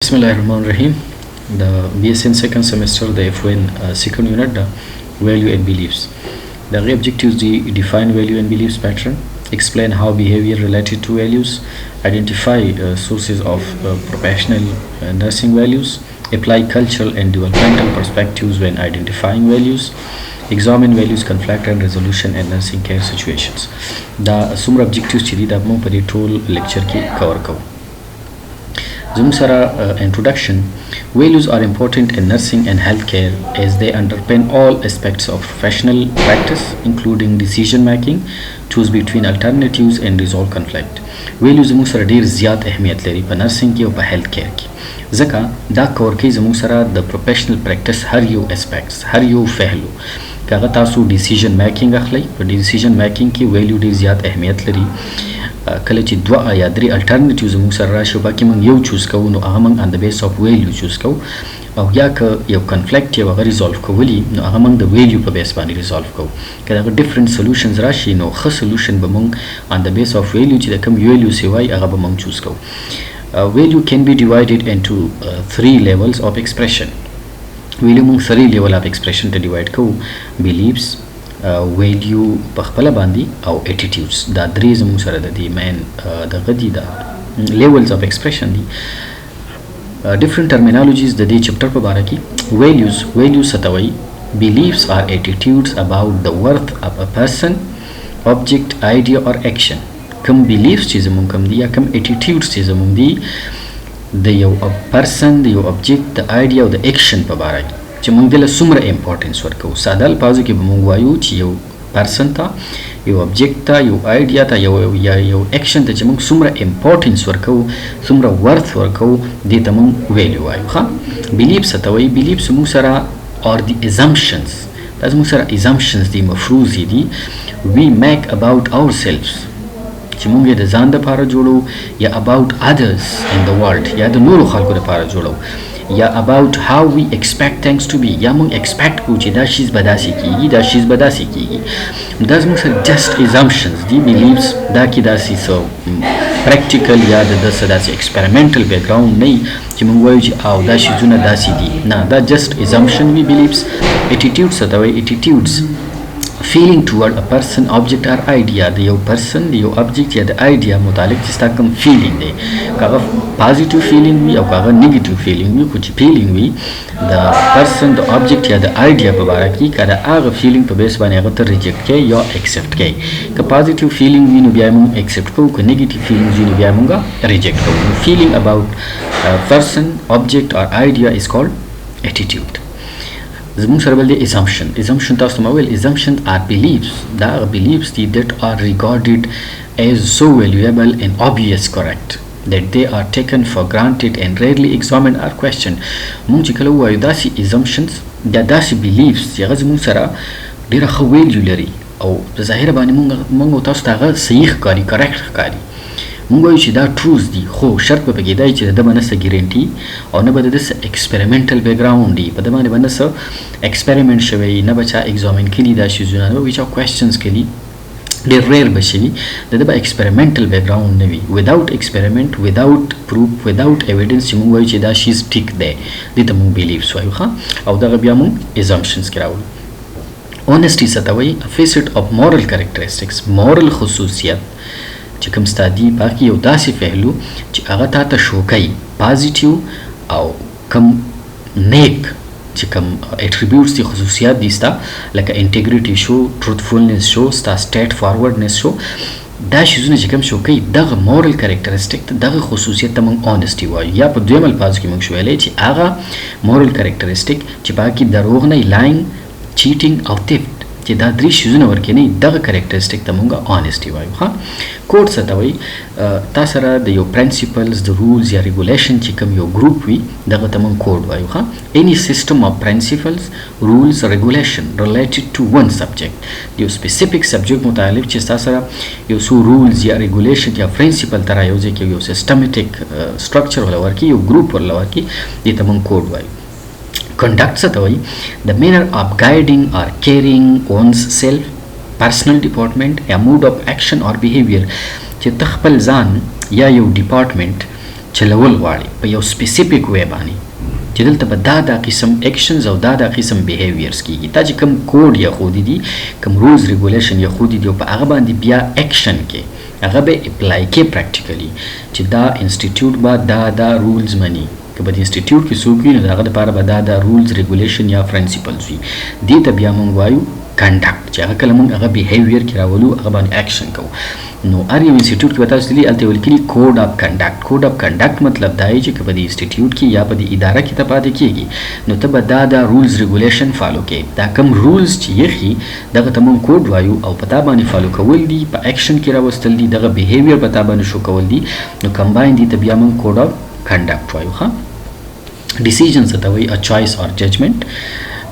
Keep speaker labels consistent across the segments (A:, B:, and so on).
A: Bismillahirrahmanirrahim. The BSN second semester, the F1 second unit, the value and beliefs. The objectives: the define value and beliefs pattern, explain how behavior related to values, identify sources of professional nursing values, apply cultural and developmental perspectives when identifying values, examine values conflict and resolution and nursing care situations. The summer objectives چې دي دا موږ په دې ټول لیکچر کې کور کوو. زموږ سره introduction. Values are important in nursing and healthcare as they underpin all aspects of professional practice, including decision making, choose between alternatives and resolve conflict. Values زموږ سره ډیر زیات اهمیت لري په نرسنګ کې او په هیلث کیر کې، ځکه دا کور کوي زموږ سره د پروفیشنل پریکټس هر یو اسپیکټس، هر یو فهلو. کاغه تاسو ډیسیژن میکینګ اخلي، په ډیسیژن میکینګ کې ویلیو ډیر زیات اهمیت لري. کله چې دوه یا درې الټرنیټیوز موږ سره راشي باقي موږ یو چوز کوو، نو هغه موږ ان د بیس اف ویلیو چوز کوو، او یا که یو کنفلیکټ یو هغه ریزالو کولی نو هغه موږ د ویلیو په بیس باندې ریزالو کوو. که هغه ډیفرنٹ سولوشنز راشي نو ښه سولوشن به موږ ان د بیس اف ویلیو چې د کوم ویلیو سی وای هغه به موږ چوز کوو. Value can be divided into three levels of expression. Value موږ 3 level of expression ته divide کوو: beliefs, value په خپل باندې او attitudes. دا درې زموږ سره د دې مین د غدي دا levels of expression دي. different terminologies د دې چپټر په اړه کې. values ستوي beliefs are attitudes about the worth of a person, object, idea or action. کوم beliefs چې زموږ کوم دي یا کوم attitudes چې زموږ دي د یو person، د یو object، د idea او د action په اړه کې چې موږ دله څومره امپورټنس ورکوو. ساده الفاظو کې به موږ وایو چې یو پرسن ته، یو object ته، یو idea ته، یو action ته چې موږ څومره امپورټنس ورکوو، څومره ورث ورکوو، دې ته موږ ویلیو وایو. ښه، beliefs ته وایي beliefs موږ سره or the assumptions، دا زموږ سره assumptions دي، مفروضې دي we make about ourselves چې موږ یې د ځان دپاره جوړو، یا about others in the world، یا د نورو خلکو دپاره جوړو، یا about how we expect things to be، یا موږ expect کوو چې دا شیز به داسې کیږي، دا شیز به داسې کیږي. دا زموږ سره just assumptions دي. beliefs دا کې داسې څه practical یا د داسې experimental background نه وي چې موږ وایو چې او دا شیزونه داسې دي، نه، دا just assumption وي. beliefs. attitudes ته وایي attitudes feeling toward a person, object or idea. د یو person، د یو object یا د idea متعلق چې ستا کوم feeling دی، که هغه positive feeling وي او که هغه negative feeling وي، خو چې feeling وي د person، د object یا د idea په باره کې، که د هغه feeling په بیس باندې هغه ته reject کوي یا accept کوي. که positive feeling وي نو بیا موږ accept کوو، که negative feeling وي نو بیا موږ reject کوو. نو feeling about a person, object or idea is called attitude. زموږ سره بل دی assumption تاسو ما ویل assumptions are beliefs. دا beliefs دي that are regarded as so valuable and obvious correct that they are taken for granted and rarely examined or questioned. موږ چې کله ووایو داسې assumptions، دا داسې beliefs چې هغه زموږ سره ډېره ښه value لري او په ظاهره باندې موږ تاسو ته هغه صحیح ښکاري، correct ښکاري. موږ وایو چې دا ټروز دي، خو شرط به پکې دی چې د ده به نه څه ګارنټي او نه به د ده څه ایکسپریمنټل بیکګراونډ وي، په ده باندې به نه څه ایکسپریمنټ شوی، نه به چا ایگزامین کړي دا شیزونه، نه به چا کوېسچنز کړي، ډېر ریئر به شوي، د ده به ایکسپریمنټل بیکګراونډ نه وي. وداوټ ایکسپریمنټ، وداوټ پروف، وداوټ ایویډنس چې موږ وایو چې دا شیز ټیک دی، دې ته موږ بلیفس وایو. ښه، او دغه بیا موږ ایزامپشنز کې راوړو. اونیسټي څه ته وایي؟ فیسټ اف مورل کریکټرسټکس. مورل خصوصیت چې کوم ستا دي په هغه کې یو داسې پهلو چې هغه تا ته شو کوي پازیټیو، او کوم نیک چې کوم اټریبیوټس دي، خصوصیات دي ستا، لکه انټیګریټي شو، ټروتفولنس شو، ستا سټیټ فارورډنس شو، دا شیزونه چې کوم شو کوي دغه مورل کریکټرسټک ته، دغه خصوصیت ته موږ اونیسټي وایو. یا په دویم الفاظو کې موږ شو ویلی چې هغه مورل کریکټرسټک چې په هغه کې دروغ نه، لاینګ، چیټینګ او تیفت، چې دا درې شیزونه ورکې نه، دغه کریکټرسټک ته موږ اونیسټي وایو. ښه، کوډ څه ته وایي؟ تا سره د یو پرنسپلز، د رولز یا ریګولیشن چې کوم یو ګروپ وي دغه ته موږ کوډ وایو. ښه، any system of principles, rules, regulation related to one subject. یو سپیسیفیک سبجیکټ متعلق چې تا سره یو څو رولز یا ریګولیشن یا پرنسپل ته رايوځي کې یو سیسټمیټیک سټرکچر ولا ورکي، یو ګروپ ولا ورکي، دې ته موږ کوډ وایو. conduct څه ته وایي؟ the manner of guiding or carrying one's self, personal department, a mode of action or behavior چې تخپل ځان یا یو ډپارټمنټ چلول غواړي په یو سپیسیفیک وی باندې چې دلته به دا قسم اکشنز او دا قسم بیهیویرز کیږي. تا چې کوم کوډ یا خودي دي کوم رولز ریګولیشن یا خودي دي او په هغه باندې بیا اکشن کې هغه به اپلای کې پریکټیکلی چې دا انسټیټیوټ به دا رولز مني که په دې انسټیټیوټ کې څوک وي نو د هغه لپاره به دا رولز ریګولیشن یا پرنسپلز وي. دې ته بیا موږ وایو کنډکټ چې هغه کله موږ هغه بیهیویر کې راولو هغه باندې اکشن کوو. نو هر یو انسټیټیوټ کې به تاسو لیدلي هلته ویل کېږي کوډ اف کنډکټ. کوډ اف کنډکټ مطلب دا دی چې که په دې انسټیټیوټ کې یا په دې اداره کې ته پاتې کېږي نو ته به دا رولز ریګولیشن فالو کوې. دا کوم رولز چې یخي دغه ته موږ کوډ وایو او په تا باندې فالو کول دي په اکشن کې راوستل دي دغه بیهیویر په تا باندې شو کول دي نو کمباین دي ته بیا موږ کوډ اف کنډکټ وایو. ښه ډیسیژن څه ته وایي ا چوایس اور ججمنټ.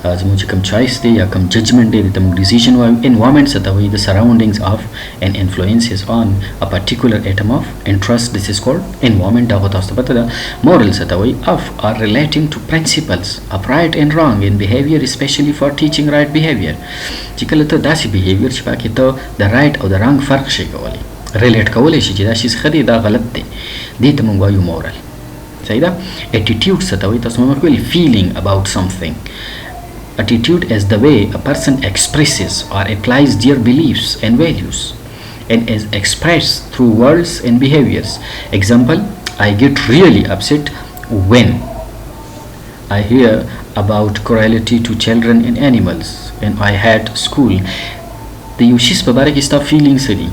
A: زموږ چې کوم چوایس دی یا کوم ججمنټ دی ته موږ ډیسیژن وایو. انوایرمنټ څه ته وایي د سراونډینګز اف and influences on a particular atom of interest. This is called environment. دا تاسو ته پته ده. moral څه ته وایي of are relating to principles of right and wrong in behavior especially for teaching right behavior. چې کله ته داسې behavior چې پکې ته د right او د wrong فرق شي کولی ریلیټ کولی شي چې دا شی ښه دی دا غلط دی دې ته موږ وایو moral. صحیح ده. attitude څه ته وایي تاسو موږ ویلي feeling about something. Attitude is the way a person expresses or applies their beliefs and values and is expressed through words and behaviors. Example, I get really upset when I hear about cruelty to children and animals and I hate school. The یو شیز په باره کې ستا فیلینګس دي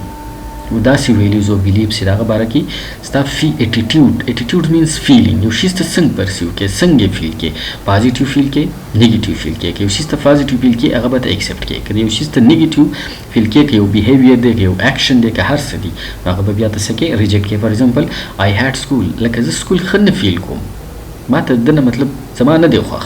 A: داسې ویلیوز او بلیفس چې د هغه باره کې ستا ایټیټیوډ مینس فیلینګ. یو شیز ته څنګه پرسیو کې څنګه فیل کې پازیټیو فیل کې نیګیټیو فیل کې که یو شیز ته پازیټیو فیل کې هغه به ته ایکسپټ کې که یو شیز ته نیګیټیو فیل کې که یو بیهیویر دی که یو اکشن دی که هر څه دي هغه به بیا ته څه کې ریجیکټ کې. فار ایگزامپل آی هیټ سکول لکه زه سکول ښه نه فیل کوم ما ته دنه مطلب زما نه دی خوښ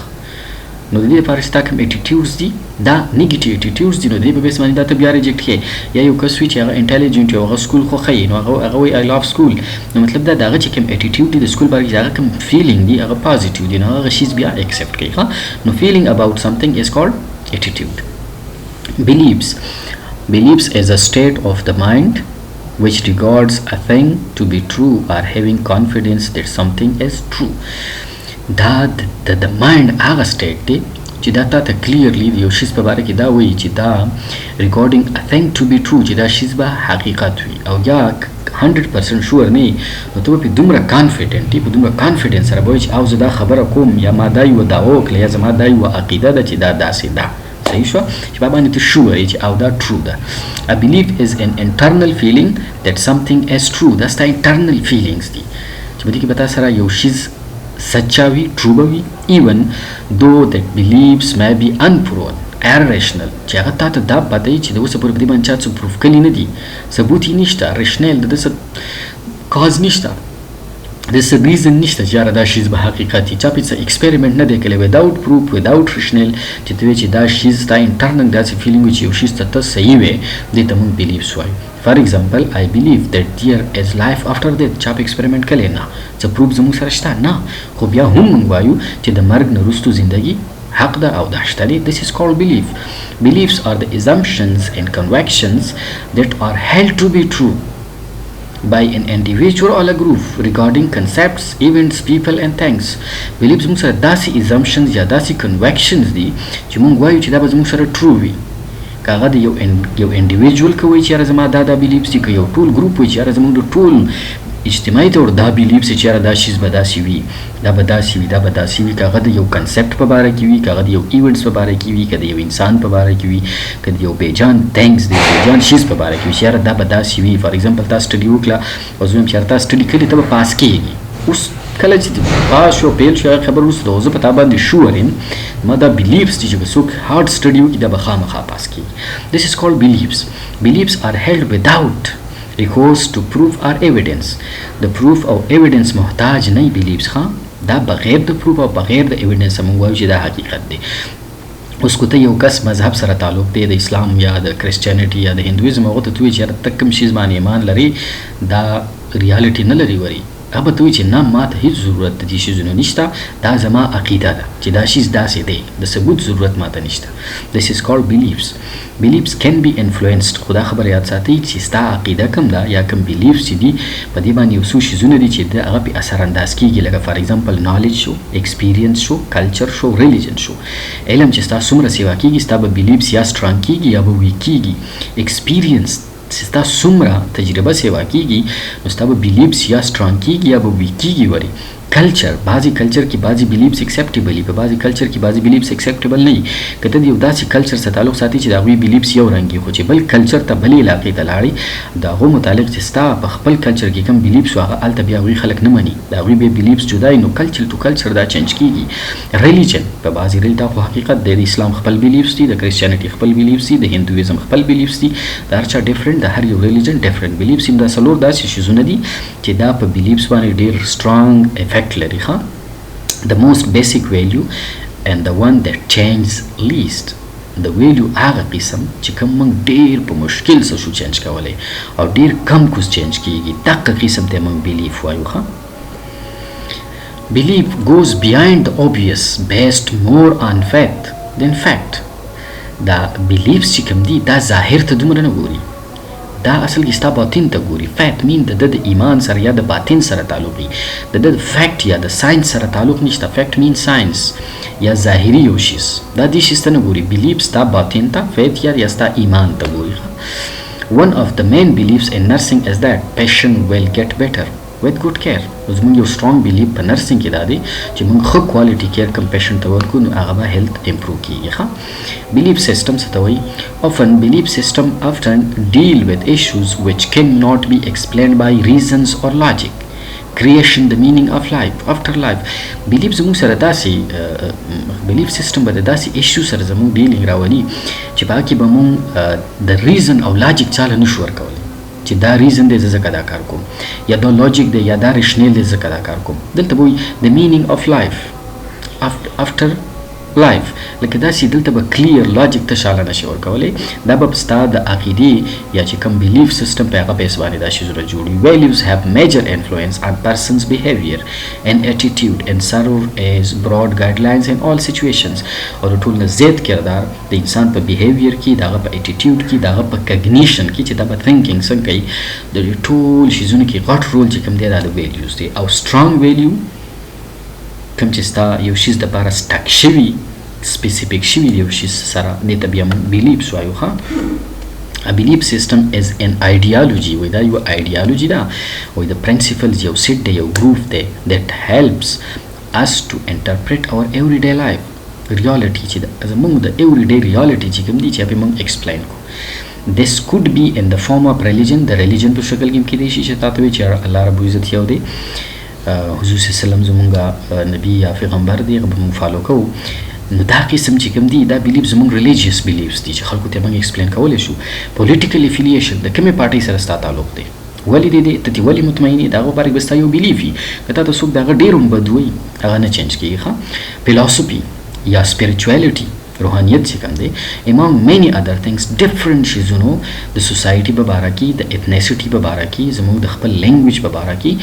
A: نو د دې لپاره چې تا کوم ایټیټیوډز دي دا نیګیټیو ایټیټیوډز دي نو د دې په بیس باندې دا ته بیا ریجیکټ کړې. یا یو کس وي چې هغه انټیلیجنټ وي هغه سکول خوښوي نو هغه وایي آی لاف سکول نو مطلب دا د هغه چې کوم ایټیټیوډ دي د سکول باره کې هغه کوم فیلینګ دي هغه پازیټیو دي نو هغه شیز بیا ایکسپټ کوي. ښه نو فیلینګ اباوټ سمثینګ از کالډ ایټیټیوډ. beliefs is a state of the mind which regards a thing to be true or having confidence that something is true. دا د مایند هغه سټیټ دی چې دا تا ته کلیرلی د یو شیز په باره کې دا وایي چې دا ریګارډینګ ا تھنګ ټو بی ټرو چې دا شیز به حقیقت وي او یا 100% شور نه نو ته په دومره کانفیډنټ په دومره کانفیډنس سره وایي چې او زه دا خبره کوم یا ما دا یو دعوه وکړه یا زما دا یو عقیده ده چې دا داسې ده. صحیح شو چې په باندې ته شور یې چې او دا ټرو ده. A belief is an internal feeling that something is true. دا ستا internal feelings دي چې په دې کې به تا سره یو شیز سچا وي ټرو به وي even though that beliefs may be unproven irrational چې هغه تا ته دا پته وي چې د اوسه پورې په دې باندې چا څه پروف کړي نه دي ثبوت یې نشته ریشنل د څه کاز نشته د څه ریزن نشته چې یاره دا شیز به حقیقت وي چا پې څه ایکسپریمنټ نه دی کړی وداوټ پروف وداوټ ریشنل چې ته وایې چې دا شیز ستا انټرنل داسې فیلینګ وي چې یو شیز ته ته صحیح وې دې ته موږ بلیفس وایو. For example, I believe that there is life after death. چا په ایکسپریمنټ کړی نه څه پروف زموږ سره شته نه خو بیا هم موږ وایو چې د مرګ نه وروستو زندګي حق ده او دا شته دی. This is called belief. Beliefs are the assumptions and convictions that are held to be true by an individual or a group regarding concepts, events, people and things. Beliefs موږ سره داسې assumptions یا داسې convictions دي چې موږ وایو چې دا به زموږ سره true وي که هغه د یو انډیویجول که وایي چې یاره زما دا بلیفس دي که یو ټول ګروپ وایي چې یاره زموږ د ټول اجتماعي طور دا بلیفس چې یاره دا شیز به داسې وي دا به داسې وي دا به داسې وي که هغه د یو کنسپټ په باره کې وي که هغه د یو ایونټس په باره کې وي که د یو انسان په باره کې وي که د یو بیجان تھینګس د یو بیجان شیز په باره کې وي چې یاره دا به داسې وي. فار ایگزامپل تا سټډي وکړه او زه وایم چې یاره تا سټډي کړې ته به پاس کېږي اوس کله چې پاس شو پیل شو خبر وروسته د زه په تا باندې شور یم ما دا بلیفس دي چې به څوک هارډ سټډي وکړي دا به خامخا پاس کېږي. This is called beliefs. Beliefs are held without recourse to proof or evidence. د proof او evidence محتاج نه beliefs ښه دا بغیر د proof او بغیر د evidence موږ وایو چې دا حقیقت دی. اوس که ته یو کس مذهب سره تعلق دی د اسلام یا د کرسچینټي یا د هندویزم هغه ته وایي چې ته کوم شیز باندې ایمان لري دا ریالټي نه لري وري هغه ته وایي چې نه ما ته هېڅ ضرورت د دې شیزونو نشته دا زما عقیده ده چې دا شیز داسې دی د ثبوت ضرورت ما ته نشته. This is called beliefs. Beliefs can be influenced. خو دا خبره یاد ساتئ چې ستا عقیده کوم ده یا کوم beliefs چې دي په دې باندې یو څو شیزونه دي چې د هغه پې اثر انداز کېږي لکه فار ایگزامپل نالج شو، ایکسپیرینس شو، کلچر شو، ریلیجن شو. علم چې ستا څومره سیوا کېږي ستا به beliefs یا سترانګ کېږي یا به ویک کېږي. ایکسپیرینس چې ستا څومره تجربه سیوا کېږي نو ستا به beliefs یا سترانګ کېږي یا به ویک کېږي. ولې کلچر بعضی کلچر کې بعضی beliefs acceptable وي، په بعضی کلچر کې بعضی beliefs acceptable نه وي. که ته د یو داسې کلچر سره تعلق ساتي چې د هغوی beliefs یو رنګ وي خو چې بل کلچر ته بلې علاقې ته لاړې د هغو متعلق چې ستا په خپل کلچر کې کوم beliefs وو هغه هلته بیا هغوی خلک نه مني، د هغوی بیا beliefs جدا وي نو کلچر ټو کلچر دا چینج کېږي. ریلیجن په بعضې دا خو حقیقت دی، د اسلام خپل beliefs دي، د کرسچینټي خپل beliefs دي، د هندویزم خپل beliefs دي، د هر چا ډفرنټ، د هر یو ریلیجن ډفرنټ beliefs. دا څلور داسې شیزونه دي چې دا په beliefs باندې ډېر strong effect لري. ښه the most basic value and the one that changes least. the value هغه قسم چې کوم موږ ډېر په مشکل سره شو چینج کولی او ډېر کم کوز چینج کېږي دغه قسم ته موږ belief وایو. ښه belief goes beyond the obvious based more on faith than fact. دا beliefs چې کوم دي دا ظاهر ته دومره نه ګوري، دا اصل کې ستا باطن ته ګوري. فیت مین د ایمان سره یا د باطن سره تعلق وي، د فیکټ یا د ساينس سره تعلق نشته. فیکټ مین ساينس یا ظاهري یو شیز دا دې شیز ته نه ګوري. بلیف ستا باطن ته، فیت یا ستا ایمان ته ګوري. One of the main beliefs in nursing is that patient will get better with good care. زموږ یو strong belief په نرسنګ کې دا دی چې موږ ښه quality care کوم پیشنټ ته ورکړو نو هغه به health improve کېږي. ښه belief system څه ته وایي؟ often belief system often deal with issues which cannot be explained by reasons or logic. creation the meaning of life after life. belief زموږ سره داسې belief system به د داسې issue سره زموږ dealing راولي چې په هغه کې به موږ د reason او logic چاله نشو ورکولی چې دا ریزن دی زه ځکه دا کار کوم یا دا لاجیک دی یا دا ریشنل دی ځکه دا کار کوم. دلته به وایي د مینینګ اف لایف after life لکه داسې دلته به کلیر لاجیک ته شاله نشي ورکولی. دا به ستا د عقیدې یا چې کوم بلیف سیسټم په هغه بیس باندې دا شیزونه جوړ وي. values have major influence on person's behavior and attitude and serve as broad guidelines in all situations. او د ټول نه زیات کردار د انسان په بیهیویر کې، د هغه په ایټیټیوډ کې، د هغه په کګنیشن کې چې دا په تھینکینګ څنګه کوي د دې ټول شیزونو کې غټ رول چې کوم دی دا د ویلیوز دی. او سترانګ ویلیو کوم چې ستا یو شیز دپاره سټک شوي سپیسیفیک شوي د یو شیز سره دې ته بیا موږ بلیفس وایو. ښه A belief system is an ideology. وایي دا یو ideology ده، وایي د principles یو set دی، یو group دی that helps us to interpret our everyday life reality چې زموږ د everyday reality چې کوم دي چې هغه موږ explain کو. This could be in the form of religion. د religion په شکل کې کېدای شي چې تاسو وایي چې الله رب العزت یو دی، حضور صلی الله علیه وسلم زموږ نبی یا پیغمبر دی، هغه به موږ فالو کوو. نو دا قسم چې کوم دي دا بلیف زموږ ریلیجیس بلیفس دي چې خلکو ته موږ ایکسپلین کولی شو. پولیټیکل افیلیشن د کومې پارټۍ سره ستا تعلق دی، ولې دی ته دې ولې مطمئن یې د هغو باره کې به ستا یو بلیف وي. که تا ته څوک د هغه ډېر هم بد وایي هغه نه چینج کېږي. ښه فلاسفي یا سپریچویلیټي روحانیت چې کوم دی among many other things different شیزونو د سوسایټي په باره کې، د ایتنیسټي په باره کې، زموږ د خپل لینګویج په باره کې.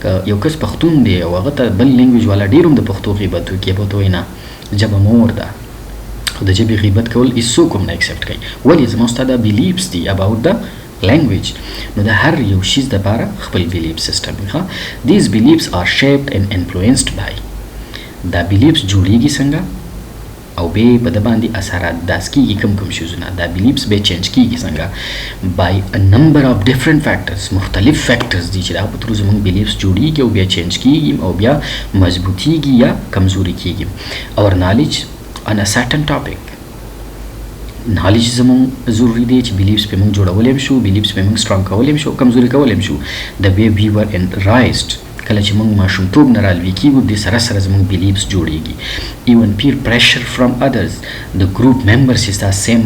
A: که یو کس پښتون دی او هغه ته بل لینګویج والا ډېر هم د پښتو غیبت وکړي به ورته وایي نه ژبه مور ده، خو د ژبې غیبت کول هېڅوک هم نه ایکسپټ کوي. ولې زما ستا دا بلیفس دي اباوټ د language. نو د هر یو شیز دپاره خپل بلیف سیسټم وي. ښه these beliefs are shaped and influenced by. دا بلیفس جوړیږي څنګه او به په د باندې اثرات داس کېږي کوم شیزونه، دا بلیفس به چینج کېږي څنګه by a number of different factors. مختلف فیکټرز دي چې دا په تر زموږ بلیفس جوړیږي او بیا چینج کېږي او بیا مضبوطیږي یا کمزوري کېږي. our knowledge on a certain topic. knowledge زموږ ضروری دی چې بلیفس په موږ جوړولی هم شو، بلیفس په موږ سترانګ کولی هم شو، کمزوري کولی هم شو. the way we were raised کله چې موږ ماشومتوب نه رالوي کېږو دې سره سره زموږ بلیفس جوړیږي. even peer pressure from others. د ګروپ ممبرس چې ستا سیم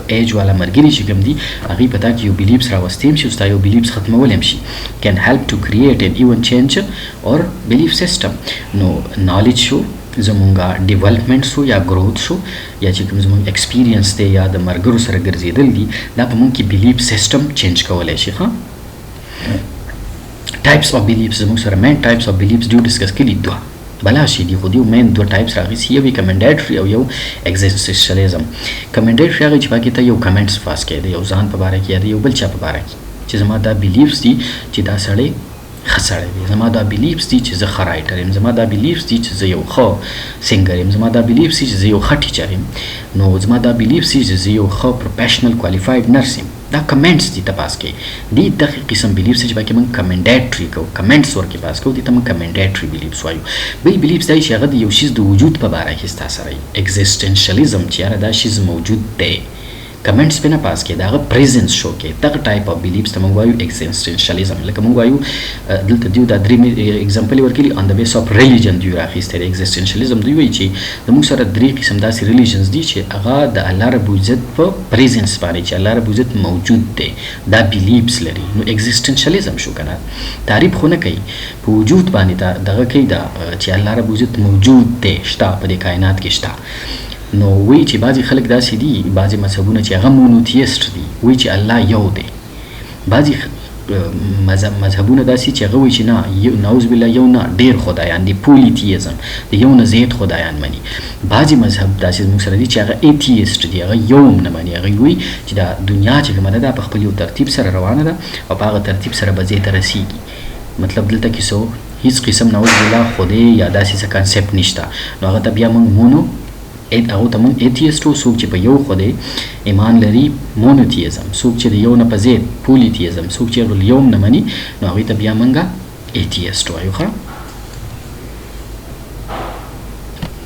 A: ایج والا ملګري چې کوم دي هغوی په تا کې یو بلیفس راوستی هم شي او ستا یو بلیفس ختمولی هم شي. can help to create and even change or belief system. نو نالج شو زمونږ ډیولپمنټ شو یا گروث شو یا چې کوم زمونږ ایکسپیرینس دی یا د ملګرو سره ګرځېدل دي دا په مونږ کې بلیف سیسټم چینج کولی شي. ښه ټایپس اف بیلیفز موږ سره مین ټایپس اف بیلیفز ډیو ډسکس کړي دوه بلا شي دي خو دي مین دوه ټایپس راغلي یو کمنډیټری او یو ایگزیستنشلیزم کمنډیټری هغه چې پکې ته یو کمنټس پاس کړي یو ځان په باره کې یو بل چا په باره کې چې زما دا بیلیفز دي چې دا سړی خسړی دی زما دا بیلیفز دي چې زه ښه رایټر یم زما دا بیلیفز دي چې زه یو ښه سینګر یم زما دا بیلیفز دي چې زه یو ښه ټیچر یم نو زما دا بیلیفز دي چې زه یو ښه پروفیشنل کوالیفاید نرس یم دا کمنټس دي ته پاس کوي دي دغه قسم بیلیفز چې پکې موږ کمنډیټری کوو کمنټس ورکې پاس کوو دي ته موږ کمنډیټری بیلیفز وایو بل بیلیفز دی چې هغه د یو شیز د وجود په باره کې ستا سره ایگزیستنشلیزم چې یاره دا شیز موجود دی کمنټس په نه پاس کې دا غو پریزنس شو کې دغه ټایپ اف بیلیفز ته موږ وایو ایگزیستنشلیزم لکه موږ وایو دلته دیو دا درې ایگزامپل ورکړي on the base of religion دی راخیسته ایگزیستنشلیزم دی وایي چې د موږ سره درې قسم داسې ریلیجنز دي چې هغه د الله رب عزت په پریزنس باندې چې الله رب عزت موجود دی دا بیلیفز لري نو ایگزیستنشلیزم شو کنه تعریف خو نه کوي په وجود باندې دغه کوي دا چې الله رب عزت موجود دی شته په دې کائنات کې شته نو وی چې بعضی خلک داسې دي بعضی مذهبونه چې هغه مونوتیست دي وی چې الله یو دی بعضی مذهبونه داسې چې هغه وی چې نه نعوذ بالله یو نه ډیر خدایان دي پولیتیزم د یو نه زیات خدایان مني بعضی مذهب داسې موږ سره دي چې هغه ایتیست دي هغه یو نه مني هغه وی چې دا دنیا چې کومه ده په خپل یو ترتیب سره روانه ده او په هغه ترتیب سره به ځای ته رسیږي مطلب دلته کې سو هیڅ قسم نعوذ بالله خدای یا داسې څه کانسپټ نشته نو هغه ته بیا موږ مونو هغه ته موږ ایتیست وو څوک چې په یو خدای ایمان لري مونوتیزم څوک چې د یو نه په ضد پولیتیزم څوک چې یو نه مني نو هغوی ته بیا موږ ایتیست وایو ښه